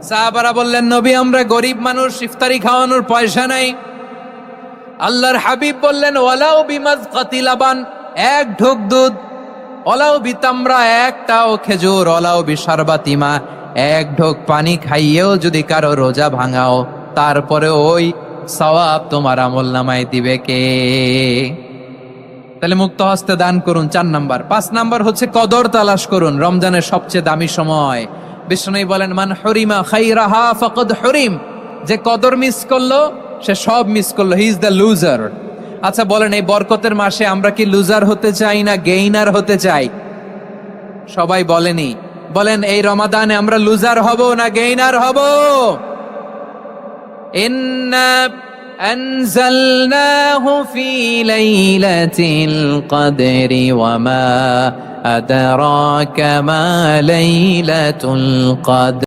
সাহাবারা বললেন, নবী আমরা গরিব মানুষ, ইফতারি খাওয়ানোর পয়সা নাই। আল্লাহর হাবিব বললেন, ওয়ালাউ বিমাজকাতি লাবান, এক ঢোক দুধ, ওয়ালাউ বিতামরা, একটাও খেজুর, ওয়ালাউ বিশারবাতি মা, এক ঢোক পানি খাইয়েও যদি কারো রোজা ভাঙাও, তারপরে ওই সওয়াব তোমার আমলনামায় দিবে কে? তাহলে মুক্ত হস্তে দান করুন, 4 নাম্বার। 5 নাম্বার হচ্ছে কদর তালাশ করুন, রমজানের সবচেয়ে দামি সময়। বিষ্ণু বলেন, মান হরিমা খাইরাহা ফাকাদ হরিম, যে কদর মিস করলো সে সব মিস করলো, হি ইজ দ্য লুজার। আচ্ছা বলেন, এই বরকতের মাসে আমরা কি লুজার হতে চাই না গেইনার হতে চাই? সবাই বলেনি, বলেন এই রমাদানে আমরা লুজার হব না গেইনার হব? ইন্না আনজালনাহু ফি লাইলাতিল কদরি ওয়া মা আদরাকা মা লাইলাতুল কদর।